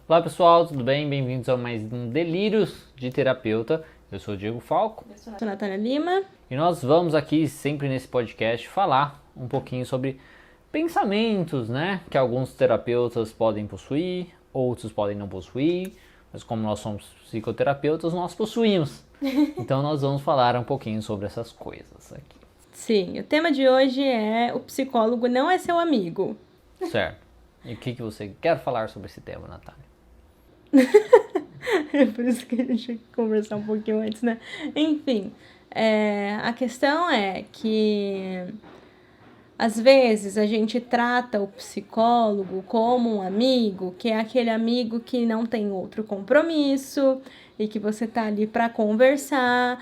Olá pessoal, tudo bem? Bem-vindos a mais um Delírios de Terapeuta. Eu sou o Diego Falco. Eu sou a Natália Lima. E nós vamos aqui, sempre nesse podcast, falar um pouquinho sobre pensamentos, né? Que alguns terapeutas podem possuir, outros podem não possuir. Mas como nós somos psicoterapeutas, nós possuímos. Então nós vamos falar um pouquinho sobre essas coisas aqui. Sim, o tema de hoje é o psicólogo não é seu amigo. Certo. E o que você quer falar sobre esse tema, Natália? É por isso que a gente tinha que conversar um pouquinho antes, né? Enfim, a questão é que às vezes a gente trata o psicólogo como um amigo, que é aquele amigo que não tem outro compromisso e que você tá ali para conversar.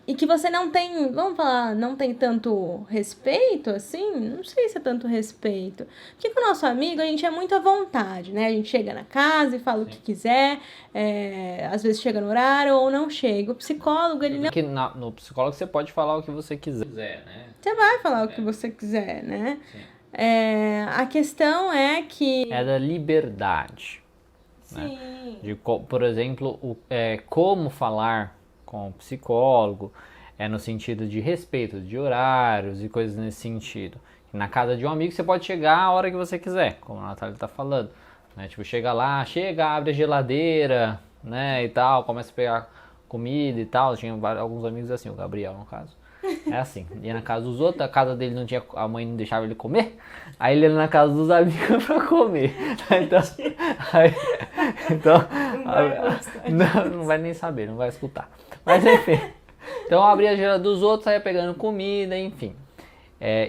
E que você não tem, vamos falar, não tem tanto respeito, assim? Não sei se é tanto respeito. Porque com o nosso amigo a gente é muito à vontade, né? A gente chega na casa e fala o que quiser, às vezes chega no horário ou não chega. O psicólogo, ele não... Porque no psicólogo você pode falar o que você quiser, né? Você vai falar o que você quiser, né? A questão é que... É da liberdade. Sim. Né? Por exemplo, como falar com o psicólogo no sentido de respeito de horários e coisas nesse sentido. Na casa de um amigo você pode chegar a hora que você quiser, como a Natália está falando. Né? Tipo, chega lá, abre a geladeira, né, e tal, começa a pegar comida e tal. Tinha alguns amigos assim, o Gabriel no caso. É assim, ia na casa dos outros, a casa dele não tinha, a mãe não deixava ele comer, aí ele ia na casa dos amigos pra comer. Então não vai nem saber, não vai escutar. Mas enfim, então abria a geladeira dos outros, saia pegando comida, enfim.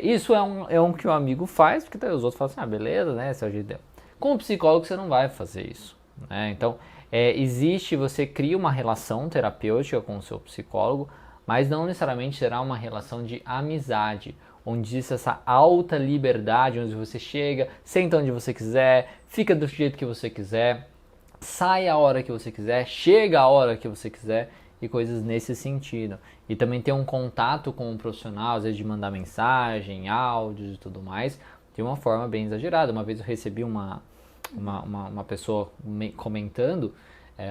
Isso é um que o amigo faz, porque daí os outros falam assim, beleza, né, esse é o jeito dele. Com o psicólogo você não vai fazer isso, né? Então, você cria uma relação terapêutica com o seu psicólogo, mas não necessariamente será uma relação de amizade, onde existe essa alta liberdade, onde você chega, senta onde você quiser, fica do jeito que você quiser, sai a hora que você quiser, chega a hora que você quiser e coisas nesse sentido. E também ter um contato com um profissional, às vezes de mandar mensagem, áudios e tudo mais, de uma forma bem exagerada. Uma vez eu recebi uma pessoa comentando,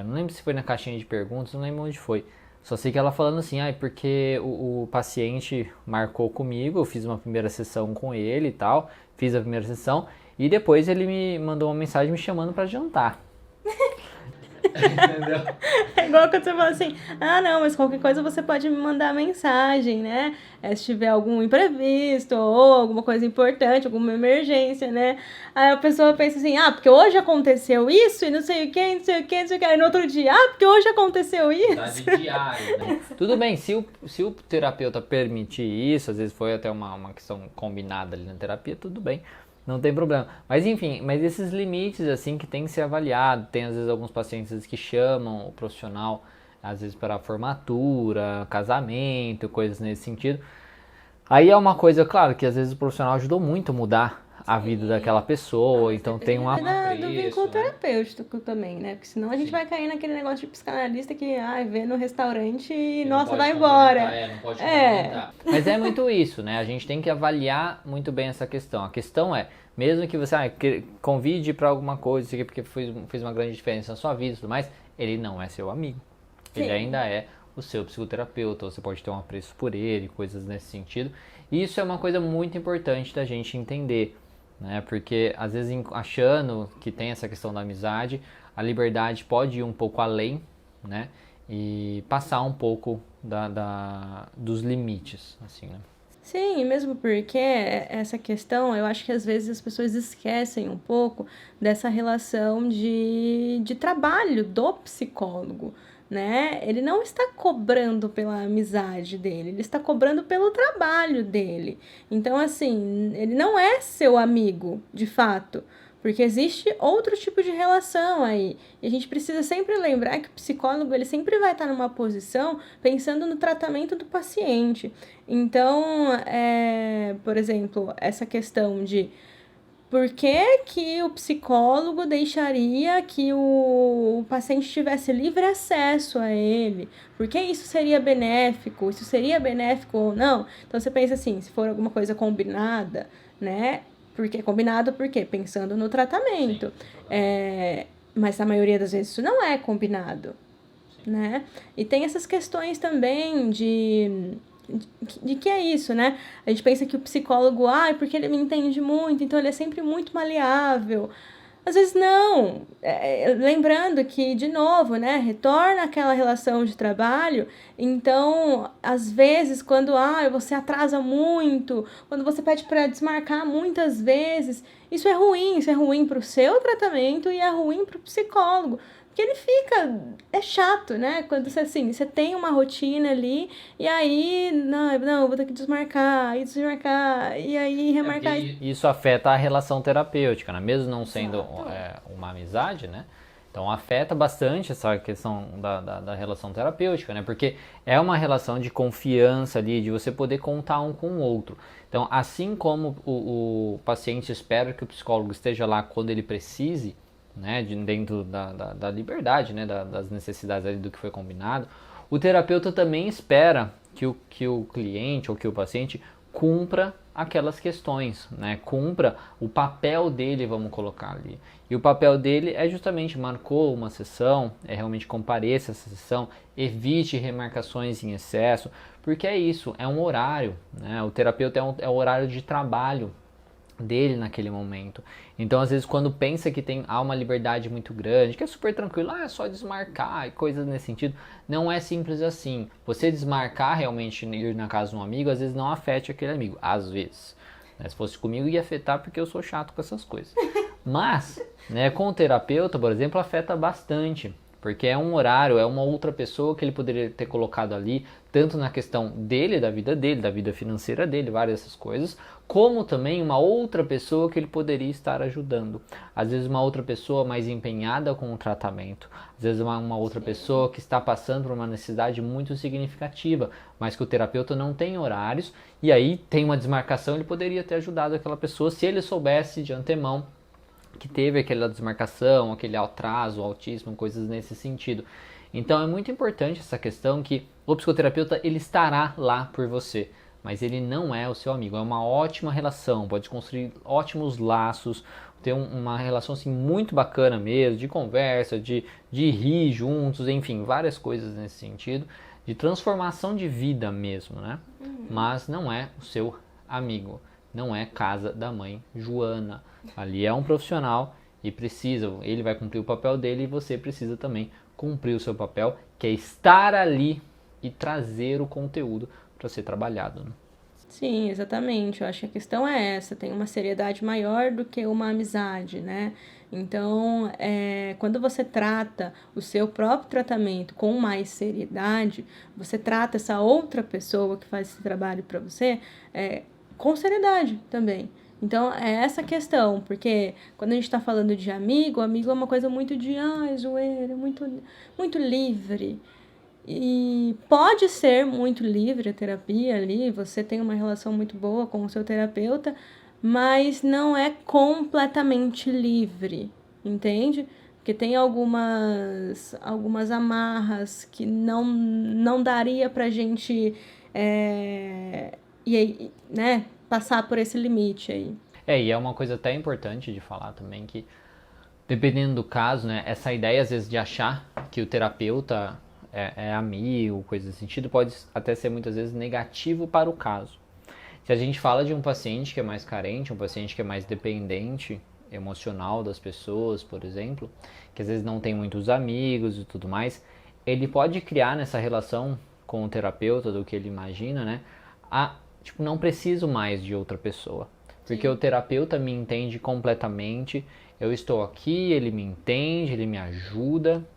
não lembro se foi na caixinha de perguntas, não lembro onde foi. Só sei que ela falando assim, porque o paciente marcou comigo, eu fiz uma primeira sessão com ele e tal, fiz a primeira sessão, e depois ele me mandou uma mensagem me chamando pra jantar. Entendeu? É igual quando você fala assim, não, mas qualquer coisa você pode me mandar mensagem, né? Se tiver algum imprevisto ou alguma coisa importante, alguma emergência, né? Aí a pessoa pensa assim, porque hoje aconteceu isso e não sei o que, não sei o que, não sei o que. Aí no outro dia, porque hoje aconteceu isso. Tá de diário, né? Tudo bem, se o terapeuta permitir isso, às vezes foi até uma questão combinada ali na terapia, tudo bem. Não tem problema. Mas enfim, esses limites assim que tem que ser avaliado. Tem às vezes alguns pacientes que chamam o profissional, às vezes para formatura, casamento, coisas nesse sentido. Aí é uma coisa, claro, que às vezes o profissional ajudou muito a mudar a vida daquela pessoa, então tem um apreço, do vínculo né? terapêutico também, né? Porque senão a gente vai cair naquele negócio de psicanalista que, vê no restaurante e, nossa, vai embora. Não pode cumprimentar. Mas é muito isso, né? A gente tem que avaliar muito bem essa questão. A questão é, mesmo que você convide para alguma coisa, porque fez uma grande diferença na sua vida e tudo mais, ele não é seu amigo. Sim. Ele ainda é o seu psicoterapeuta, você pode ter um apreço por ele, coisas nesse sentido. E isso é uma coisa muito importante da gente entender, né? Porque às vezes achando que tem essa questão da amizade, a liberdade pode ir um pouco além, né? E passar um pouco dos limites, assim, né? Sim, mesmo porque essa questão, eu acho que às vezes as pessoas esquecem um pouco dessa relação de trabalho do psicólogo, né? Ele não está cobrando pela amizade dele, ele está cobrando pelo trabalho dele. Então, assim, ele não é seu amigo, de fato, porque existe outro tipo de relação aí. E a gente precisa sempre lembrar que o psicólogo, ele sempre vai estar numa posição pensando no tratamento do paciente. Então, por exemplo, essa questão de por que o psicólogo deixaria que o paciente tivesse livre acesso a ele? Por que isso seria benéfico? Isso seria benéfico ou não? Então, você pensa assim, se for alguma coisa combinada, né? Porque combinado, por quê? Pensando no tratamento. Mas na maioria das vezes isso não é combinado, né? E tem essas questões também de que é isso, né? A gente pensa que o psicólogo, porque ele me entende muito, então ele é sempre muito maleável. Às vezes não. Lembrando que, de novo, né, retorna aquela relação de trabalho. Então, às vezes, quando você atrasa muito, quando você pede para desmarcar muitas vezes, isso é ruim para o seu tratamento e é ruim para o psicólogo. Porque ele fica, é chato, né? Quando você tem uma rotina ali, e aí, não, vou ter que desmarcar, e aí remarcar. Isso afeta a relação terapêutica, né? Mesmo não sendo uma amizade, né? Então afeta bastante essa questão da relação terapêutica, né? Porque é uma relação de confiança ali, de você poder contar um com o outro. Então, assim como o paciente espera que o psicólogo esteja lá quando ele precise, né, dentro da liberdade, né, das necessidades ali do que foi combinado, o terapeuta também espera que o cliente ou que o paciente cumpra aquelas questões, né, cumpra o papel dele, vamos colocar ali. E o papel dele é justamente, marcou uma sessão, realmente compareça essa sessão, evite remarcações em excesso, porque é isso, é um horário, né, o terapeuta é um horário de trabalho dele naquele momento. Então, às vezes, quando pensa que há uma liberdade muito grande, que é super tranquilo, é só desmarcar e coisas nesse sentido, não é simples assim. Você desmarcar realmente ir na casa de um amigo, às vezes não afete aquele amigo, às vezes. Né? Se fosse comigo, ia afetar porque eu sou chato com essas coisas. Mas, né, com o terapeuta, por exemplo, afeta bastante. Porque é um horário, é uma outra pessoa que ele poderia ter colocado ali, tanto na questão dele, da vida financeira dele, várias dessas coisas, como também uma outra pessoa que ele poderia estar ajudando. Às vezes uma outra pessoa mais empenhada com o tratamento, às vezes uma outra pessoa que está passando por uma necessidade muito significativa, mas que o terapeuta não tem horários, e aí tem uma desmarcação, ele poderia ter ajudado aquela pessoa se ele soubesse de antemão que teve aquela desmarcação, aquele atraso, autismo, coisas nesse sentido. Então é muito importante essa questão que o psicoterapeuta ele estará lá por você, mas ele não é o seu amigo. É uma ótima relação, pode construir ótimos laços, ter uma relação assim muito bacana mesmo, de conversa, de rir juntos, enfim, várias coisas nesse sentido, de transformação de vida mesmo, né? Mas não é o seu amigo, não é casa da mãe Joana. Ali é um profissional e ele vai cumprir o papel dele e você precisa também cumprir o seu papel, que é estar ali e trazer o conteúdo para ser trabalhado. Né? Sim, exatamente. Eu acho que a questão é essa, tem uma seriedade maior do que uma amizade, né? Então, quando você trata o seu próprio tratamento com mais seriedade, você trata essa outra pessoa que faz esse trabalho para você com seriedade também. Então, é essa questão, porque quando a gente está falando de amigo é uma coisa muito de, zoeira, muito, muito livre. E pode ser muito livre a terapia ali, você tem uma relação muito boa com o seu terapeuta, mas não é completamente livre, entende? Porque tem algumas amarras que não daria pra gente né, passar por esse limite aí. E é uma coisa até importante de falar também que, dependendo do caso, né, essa ideia às vezes de achar que o terapeuta é amigo, coisa desse sentido, pode até ser muitas vezes negativo para o caso. Se a gente fala de um paciente que é mais carente, um paciente que é mais dependente emocional das pessoas, por exemplo, que às vezes não tem muitos amigos e tudo mais, ele pode criar nessa relação com o terapeuta do que ele imagina, né? Não preciso mais de outra pessoa. Porque o terapeuta me entende completamente, eu estou aqui, ele me entende, ele me ajuda,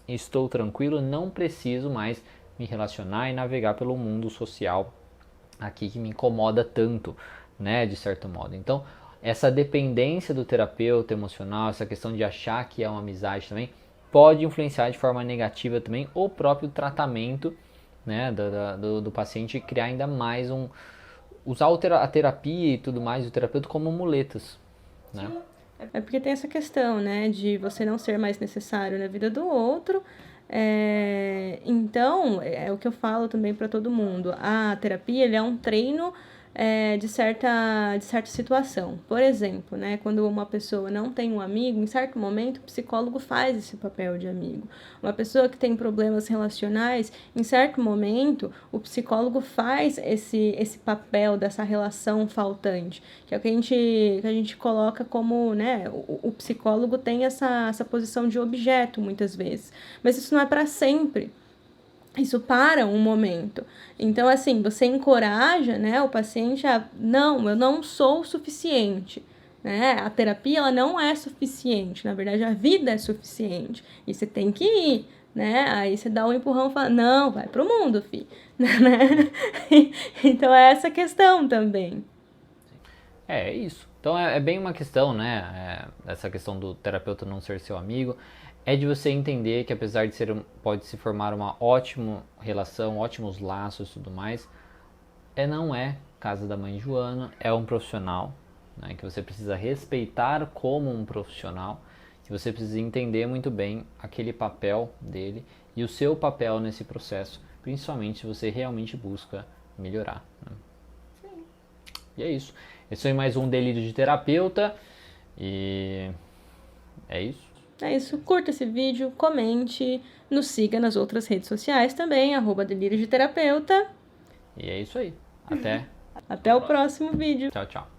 estou tranquilo, não preciso mais me relacionar e navegar pelo mundo social aqui que me incomoda tanto, né, de certo modo. Então, essa dependência do terapeuta emocional, essa questão de achar que é uma amizade também, pode influenciar de forma negativa também o próprio tratamento, né, do paciente, criar ainda mais usar a terapia e tudo mais, o terapeuta como muletas, né? Sim. É porque tem essa questão, né, de você não ser mais necessário na vida do outro. Então, é o que eu falo também para todo mundo. A terapia, ele é um treino de certa situação. Por exemplo, né, quando uma pessoa não tem um amigo, em certo momento o psicólogo faz esse papel de amigo. Uma pessoa que tem problemas relacionais, em certo momento o psicólogo faz esse papel dessa relação faltante, que é o que a gente coloca como, né, o psicólogo tem essa posição de objeto muitas vezes, mas isso não é para sempre. Isso para um momento. Então, assim, você encoraja, né, o paciente a, não, eu não sou o suficiente, né? A terapia, ela não é suficiente. Na verdade, a vida é suficiente. E você tem que ir, né? Aí você dá um empurrão e fala, não, vai pro mundo, filho. Né? Então, é essa questão também. É isso. Então é bem uma questão, né? Essa questão do terapeuta não ser seu amigo. É de você entender que apesar de pode se formar uma ótima relação, ótimos laços e tudo mais, não é casa da mãe Joana, é um profissional, né, que você precisa respeitar como um profissional, que você precisa entender muito bem aquele papel dele e o seu papel nesse processo, principalmente se você realmente busca melhorar. Né? Sim. E é isso. Esse foi mais um Delírio de Terapeuta e é isso. É isso, curta esse vídeo, comente, nos siga nas outras redes sociais também, @delírio de terapeuta. E é isso aí. Até o próximo vídeo. Tchau, tchau.